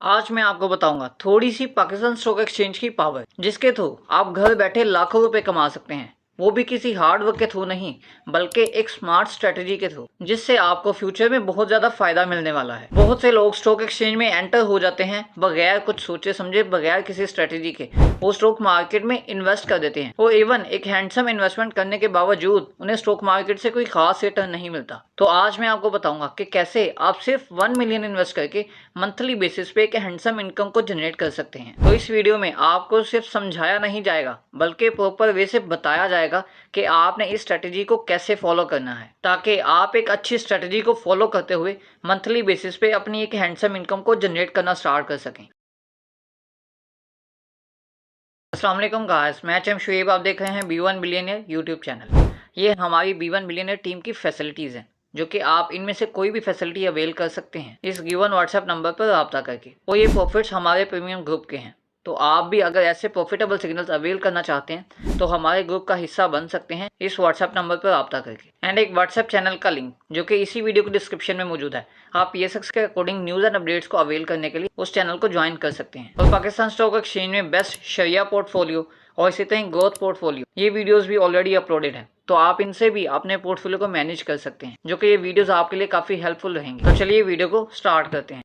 आज मैं आपको बताऊंगा थोड़ी सी पाकिस्तान स्टॉक एक्सचेंज की पावर, जिसके थ्रू आप घर बैठे लाखों रुपए कमा सकते हैं। वो भी किसी हार्ड वर्क के थ्रू नहीं, बल्कि एक स्मार्ट स्ट्रेटजी के थ्रू, जिससे आपको फ्यूचर में बहुत ज्यादा फायदा मिलने वाला है। बहुत से लोग स्टॉक एक्सचेंज में एंटर हो जाते हैं बगैर कुछ सोचे समझे, बगैर किसी स्ट्रेटजी के वो स्टॉक मार्केट में इन्वेस्ट कर देते हैं और इवन एक हैंडसम इन्वेस्टमेंट करने के बावजूद उन्हें स्टॉक मार्केट से कोई खास रिटर्न नहीं मिलता। तो आज मैं आपको बताऊंगा कि कैसे आप सिर्फ 1 मिलियन इन्वेस्ट करके मंथली बेसिस पे एक हैंडसम इनकम को जनरेट कर सकते हैं। तो इस वीडियो में आपको सिर्फ समझाया नहीं जाएगा, बल्कि प्रॉपर वे से बताया जाएगा कि आपने इस स्ट्रेटजी को कैसे फॉलो करना है, ताकि आप एक अच्छी स्ट्रेटजी को फॉलो करते हुए मंथली बेसिस पे अपनी एक हैंडसम इनकम को जनरेट करना स्टार्ट कर सकें। अस्सलाम वालेकुम गाइस, मैं एचएम शुएब, आप देख रहे हैं B1 बिलियनियर यूट्यूब चैनल। ये हमारी B1 बिलियनियर टीम की फैसिलिटीज़ हैं, जो कि आप इनमें से कोई भी फैसिलिटी अवेल कर सकते हैं इस गिवन व्हाट्सएप नंबर पर रब्ता करके। और ये प्रॉफिट्स हमारे प्रीमियम ग्रुप के हैं। तो आप भी अगर ऐसे प्रॉफिटेबल सिग्नल्स अवेल करना चाहते हैं तो हमारे ग्रुप का हिस्सा बन सकते हैं इस व्हाट्सएप नंबर पर रब्ता करके। एंड एक व्हाट्सएप चैनल का लिंक जो कि इसी वीडियो के डिस्क्रिप्शन में मौजूद है। आप PSX के अकॉर्डिंग न्यूज़ एंड अपडेट्स को अवेल करने के लिए उस चैनल को ज्वाइन कर सकते हैं। और पाकिस्तान स्टॉक एक्सचेंज में बेस्ट शरिया पोर्टफोलियो और इसी तरह ग्रोथ पोर्टफोलियो, ये वीडियोस भी ऑलरेडी अपलोडेड है, तो आप इनसे भी अपने पोर्टफोलियो को मैनेज कर सकते हैं, जो कि ये वीडियोस आपके लिए काफ़ी हेल्पफुल रहेंगे। तो चलिए वीडियो को स्टार्ट करते हैं।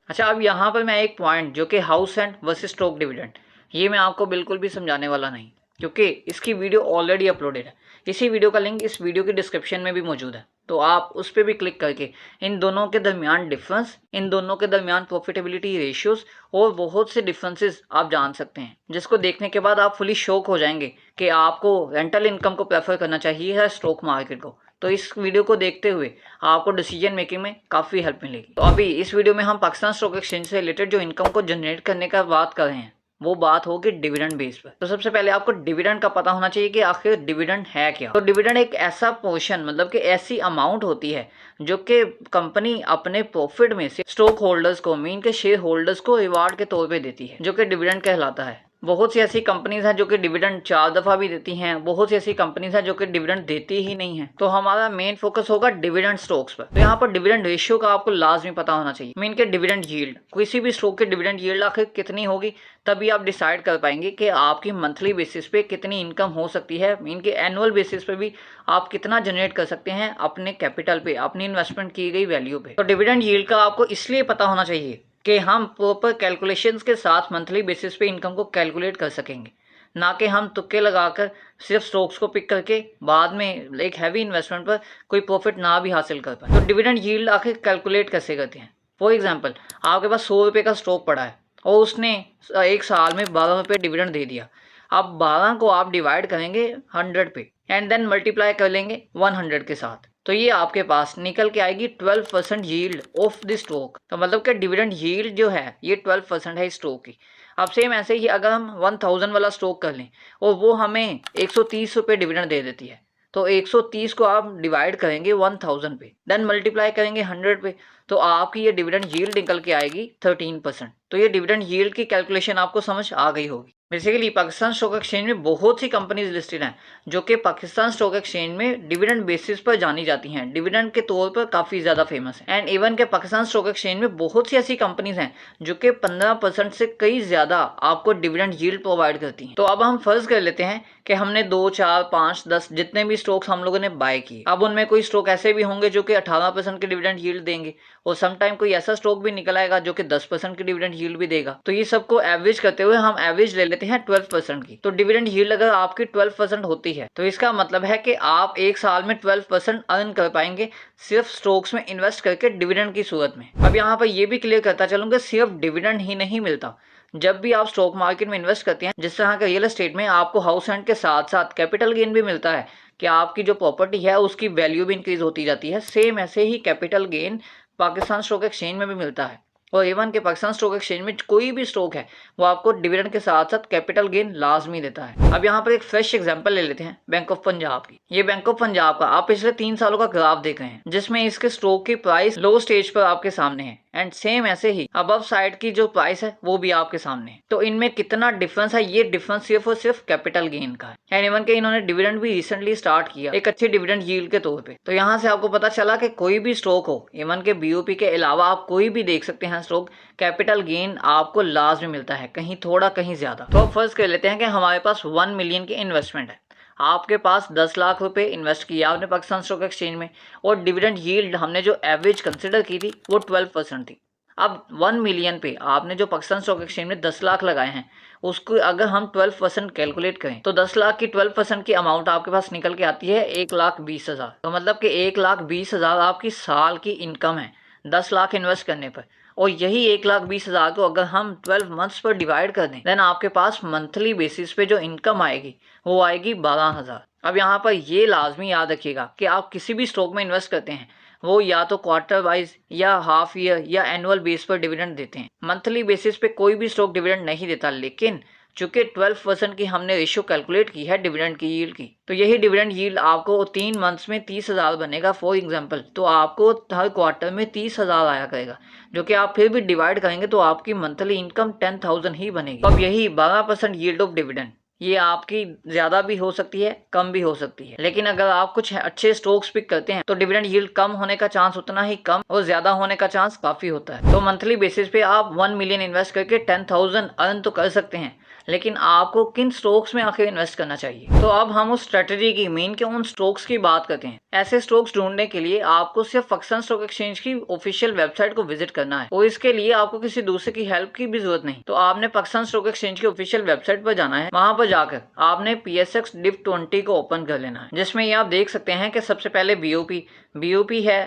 अच्छा, अब यहाँ पर मैं एक पॉइंट जो कि house and versus stock dividend, ये मैं आपको बिल्कुल भी समझाने वाला नहीं, क्योंकि इसकी वीडियो ऑलरेडी अपलोडेड है। इसी वीडियो का लिंक इस वीडियो के डिस्क्रिप्शन में भी मौजूद है, तो आप उस पर भी क्लिक करके इन दोनों के दरमियान डिफरेंस, इन दोनों के दरमियान प्रॉफिटेबिलिटी रेशियोज और बहुत से डिफरेंसेस आप जान सकते हैं, जिसको देखने के बाद आप फुली शॉक हो जाएंगे कि आपको रेंटल इनकम को प्रेफर करना चाहिए या स्टॉक मार्केट को। तो इस वीडियो को देखते हुए आपको डिसीजन मेकिंग में काफ़ी हेल्प मिलेगी। तो अभी इस वीडियो में हम पाकिस्तान स्टॉक एक्सचेंज से रिलेटेड जो इनकम को जनरेट करने का बात कर रहे हैं, वो बात होगी डिविडेंड बेस पर। तो सबसे पहले आपको डिविडेंड का पता होना चाहिए कि आखिर डिविडेंड है क्या। तो डिविडेंड एक ऐसा पोर्शन, मतलब कि ऐसी अमाउंट होती है जो कि कंपनी अपने प्रॉफिट में से स्टॉक होल्डर्स को, मीन के शेयर होल्डर्स को रिवार्ड के तौर पे देती है, जो कि डिविडेंड कहलाता है। बहुत सी ऐसी कंपनीज हैं जो कि डिविडेंड 4 दफ़ा भी देती हैं, बहुत सी ऐसी कंपनीज हैं जो कि डिविडेंड देती ही नहीं है। तो हमारा मेन फोकस होगा डिविडेंड स्टॉक्स पर। तो यहाँ पर डिविडेंड रेशियो का आपको लाजमी पता होना चाहिए, मीन के डिविडेंड यील्ड, किसी भी स्टॉक की डिविडेंड यील्ड आखिर कितनी होगी, तभी आप डिसाइड कर पाएंगे कि आपकी मंथली बेसिस पे कितनी इनकम हो सकती है, मीन के एनुअल बेसिस पे भी आप कितना जनरेट कर सकते हैं अपने कैपिटल पे, अपनी इन्वेस्टमेंट की गई वैल्यू पे। तो डिविडेंड यील्ड का आपको इसलिए पता होना चाहिए कि हम प्रॉपर कैलकुलेशंस के साथ मंथली बेसिस पे इनकम को कैलकुलेट कर सकेंगे, ना कि हम तुक्के लगाकर सिर्फ स्टॉक्स को पिक करके बाद में एक हैवी इन्वेस्टमेंट पर कोई प्रॉफिट ना भी हासिल कर पाए। तो डिविडेंड यील्ड आखिर कैलकुलेट कैसे करते हैं। फॉर एग्जांपल, आपके पास 100 रुपये का स्टॉक पड़ा है और उसने एक साल में 12 रुपये डिविडेंड दे दिया। अब 12 को आप डिवाइड करेंगे 100 पे एंड देन मल्टीप्लाई कर लेंगे 100 के साथ, तो ये आपके पास निकल के आएगी 12% यील्ड ऑफ द स्टॉक। तो मतलब कि डिविडेंड यील्ड जो है ये 12% है स्टॉक की। अब सेम ऐसे ही अगर हम 1000 वाला स्टॉक कर लें और वो हमें 130 रुपये डिविडेंड दे देती है, तो 130 को आप डिवाइड करेंगे 1000 पे, देन मल्टीप्लाई करेंगे 100 पे, तो आपकी ये डिविडेंड यील्ड निकल के आएगी 13%। तो ये डिविडेंड यील्ड की कैलकुलेशन आपको समझ आ गई होगी। बेसिकली पाकिस्तान स्टॉक एक्सचेंज में बहुत सी कंपनीज लिस्टेड हैं जो कि पाकिस्तान स्टॉक एक्सचेंज में डिविडेंड बेसिस पर जानी जाती हैं, डिविडेंड के तौर पर काफ़ी ज़्यादा फेमस है। एंड इवन के पाकिस्तान स्टॉक एक्सचेंज में बहुत सी ऐसी कंपनीज हैं जो कि 15% से कई ज़्यादा आपको डिविडेंड यील्ड प्रोवाइड करती हैं। तो अब हम फर्ज कर लेते हैं कि हमने 2, 4, 5, 10 जितने भी स्टॉक्स हम लोगों ने बाय किए, अब उनमें कोई स्टॉक ऐसे भी होंगे जो कि 18% के डिविडेंड यील्ड देंगे और समटाइम कोई ऐसा स्टॉक भी निकल आएगा जो कि 10% की डिविडेंड यील्ड भी देगा। तो ये सबको एवरेज करते हुए हम एवरेज ले लेते हैं 12% की। तो डिविडेंड यील्ड अगर आपकी 12% होती है तो इसका मतलब है कि आप एक साल में 12% अर्न कर पाएंगे सिर्फ स्टॉक्स में इन्वेस्ट करके डिविडेंड की सूरत में। अब यहाँ पर यह भी क्लियर करता चलूंगा, सिर्फ डिविडेंड ही नहीं मिलता। जब भी आप स्टॉक मार्केट में इन्वेस्ट करते हैं, जिस तरह के रियल एस्टेट में आपको हाउस रेंट के साथ साथ कैपिटल गेन भी मिलता है कि आपकी जो प्रॉपर्टी है उसकी वैल्यू भी इंक्रीज होती जाती है, सेम ऐसे ही capital gain Pakistan stock exchange में भी मिलता है। और इवन के पाकिस्तान स्टॉक एक्सचेंज में कोई भी स्टॉक है वो आपको डिविडेंड के साथ साथ कैपिटल गेन लाजमी देता है। अब यहाँ पर एक फ्रेश एग्जांपल ले लेते हैं बैंक ऑफ पंजाब की। ये बैंक ऑफ पंजाब का आप पिछले 3 सालों का ग्राफ देख रहे हैं, जिसमें इसके स्टॉक की प्राइस लो स्टेज पर आपके सामने है। एंड सेम ऐसे ही अबव साइड की जो प्राइस है वो भी आपके सामने है। तो इनमें कितना डिफरेंस है, ये डिफरेंस सिर्फ और सिर्फ कैपिटल गेन का है। एंड इवन के इन्होंने डिविडेंड भी रिसेंटली स्टार्ट किया एक अच्छी डिविडेंड यील्ड के तौर पे। तो यहाँ से आपको पता चला कि कोई भी स्टॉक हो, इवन के बीओपी के अलावा आप कोई भी देख सकते हैं स्टॉक, कैपिटल गेन आपको लास्ट में मिलता है, कहीं थोड़ा कहीं ज्यादा। तो अब फर्ज कर लेते हैं कि हमारे पास 1 मिलियन की इन्वेस्टमेंट है, आपके पास 10 लाख रुपए इन्वेस्ट किया आपने पाकिस्तान स्टॉक एक्सचेंज में, और डिविडेंड यील्ड हमने जो एवरेज कंसिडर की थी वो 12% थी। अब 1 मिलियन पे आपने जो पाकिस्तान स्टॉक एक्सचेंज में 10 लाख लगाए हैं, उसको अगर हम 12% कैलकुलेट करें तो 10 लाख की 12% की अमाउंट आपके पास निकल के आती है 1,20,000। तो मतलब कि 1,20,000 आपकी साल की इनकम है 10 लाख इन्वेस्ट करने पर। और यही 1,20,000 को अगर हम 12 मंथ्स पर डिवाइड कर दें, देन आपके पास मंथली बेसिस पे जो इनकम आएगी वो आएगी 12,000। अब यहाँ पर ये लाजमी याद रखिएगा कि आप किसी भी स्टॉक में इन्वेस्ट करते हैं वो या तो क्वार्टर वाइज या हाफ ईयर या एनुअल बेस पर डिविडेंड देते हैं। मंथली बेसिस पे कोई भी स्टॉक डिविडेंड नहीं देता, लेकिन चूंकि 12% की हमने रेशियो कैलकुलेट की है डिविडेंड की यील्ड की, तो यही डिविडेंड यील्ड आपको 3 मंथ्स में 30,000 बनेगा फॉर एग्जांपल। तो आपको हर क्वार्टर में 30,000 आया करेगा, जो कि आप फिर भी डिवाइड करेंगे तो आपकी मंथली इनकम 10,000 ही बनेगी। अब यही 12% यील्ड ऑफ डिविडेंड ये आपकी ज्यादा भी हो सकती है, कम भी हो सकती है, लेकिन अगर आप कुछ अच्छे स्टॉक्स पिक करते हैं तो डिविडेंड यील्ड कम होने का चांस उतना ही कम और ज्यादा होने का चांस काफी होता है। तो मंथली बेसिस पे आप 1 मिलियन इन्वेस्ट करके 10,000 अर्न तो कर सकते हैं, लेकिन आपको किन स्टॉक्स में आखिर इन्वेस्ट करना चाहिए। तो अब हम उस स्ट्रेटेजी की मेन के उन स्टॉक्स की बात करते हैं। ऐसे स्टॉक्स ढूंढने के लिए आपको सिर्फ पाकिस्तान स्टॉक एक्सचेंज की ऑफिशियल वेबसाइट को विजिट करना है, और इसके लिए आपको किसी दूसरे की हेल्प की भी जरूरत नहीं। तो आपने पाकिस्तान स्टॉक एक्सचेंज की ऑफिशियल वेबसाइट पर जाना है, वहां पर जाकर आपने PSX डिव 20 को ओपन कर लेना है, जिसमें ये आप देख सकते हैं कि सबसे पहले बीओपी है,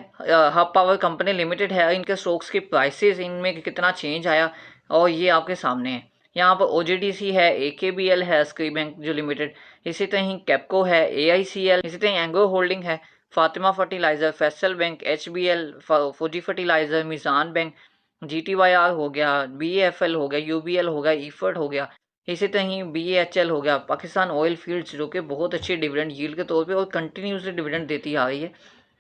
हब पावर कंपनी लिमिटेड है, इनके स्टॉक्स की प्राइसेस इनमें कितना चेंज आया और ये आपके सामने है। यहाँ पर OGDC है, AKBL है, स्क्री बैंक जो लिमिटेड, इसी तरह कैपको है, AICL, इसी तरह एंग्रो होल्डिंग है, Fatima fertiliser, Faisal bank, HBL, Fauji fertiliser, Meezan bank, GTYR हो गया, BAFL हो गया, UBL हो गया, ईफर्ट हो गया, इसी तरह BAHL हो गया, पाकिस्तान ऑयल फील्ड्स जो कि बहुत अच्छी डिविडेंड यील्ड के तौर पे और कंटिन्यूसली डिविडेंड देती आ रही है,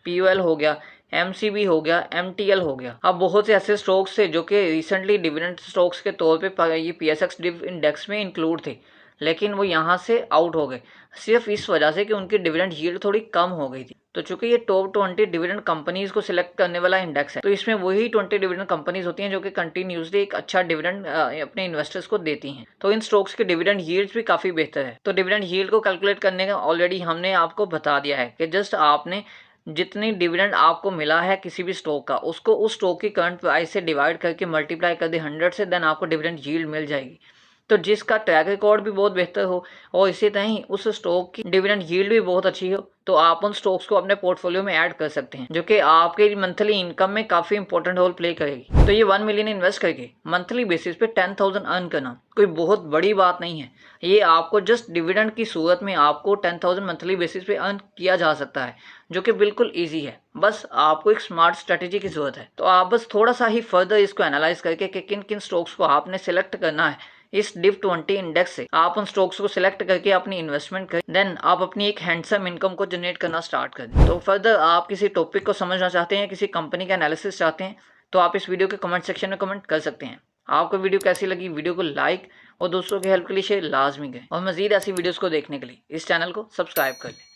POL हो गया, MCB हो गया, MTL हो गया। अब बहुत से ऐसे स्टॉक्स थे जो कि रिसेंटली डिविडेंड स्टॉक्स के तौर पे ये PSX डिव इंडेक्स में इंक्लूड थे, लेकिन वो यहाँ से आउट हो गए सिर्फ इस वजह से कि उनकी डिविडेंड यील्ड थोड़ी कम हो गई थी। तो चूंकि ये टॉप 20 डिविडेंड कंपनीज को सिलेक्ट करने वाला इंडेक्स है, तो इसमें वही 20 डिविडेंड कंपनीज होती हैं जो कि कंटिन्यूसली एक अच्छा डिविडेंड अपने इन्वेस्टर्स को देती हैं। तो इन स्टॉक्स के डिविडेंड यील्ड भी काफी बेहतर है। तो डिविडेंड यील्ड को कैलकुलेट करने का ऑलरेडी हमने आपको बता दिया है कि जस्ट आपने जितनी डिविडेंड आपको मिला है किसी भी स्टॉक का, उसको उस स्टॉक की करंट प्राइस से डिवाइड करके मल्टीप्लाई कर दे 100 से, देन आपको डिविडेंड यील्ड मिल जाएगी। तो जिसका ट्रैक रिकॉर्ड भी बहुत बेहतर हो और इसी तरह ही उस स्टॉक की डिविडेंड यील्ड भी बहुत अच्छी हो, तो आप उन स्टॉक्स को अपने पोर्टफोलियो में ऐड कर सकते हैं, जो कि आपके मंथली इनकम में काफी इंपॉर्टेंट रोल प्ले करेगी। तो ये 1 मिलियन इन्वेस्ट करके मंथली बेसिस पे 10,000 अर्न करना कोई बहुत बड़ी बात नहीं है। ये आपको जस्ट डिविडेंड की सूरत में आपको 10,000 मंथली बेसिस पे अर्न किया जा सकता है, जो कि बिल्कुल ईजी है। बस आपको एक स्मार्ट स्ट्रेटेजी की जरूरत है। तो आप बस थोड़ा सा ही फर्दर इसको एनालाइज करके कि किन किन स्टॉक्स को आपने सिलेक्ट करना है इस डिव 20 इंडेक्स से, आप उन स्टॉक्स को सिलेक्ट करके अपनी इन्वेस्टमेंट करें, देन आप अपनी एक हैंडसम इनकम को जनरेट करना स्टार्ट कर दें। तो फर्दर आप किसी टॉपिक को समझना चाहते हैं, किसी कंपनी का एनालिसिस चाहते हैं, तो आप इस वीडियो के कमेंट सेक्शन में कमेंट कर सकते हैं। आपको वीडियो कैसी लगी, वीडियो को लाइक और दोस्तों की हेल्प के लिए शेयर लाजमी करें, और मजीद ऐसी वीडियोस को देखने के लिए इस चैनल को सब्सक्राइब कर लें।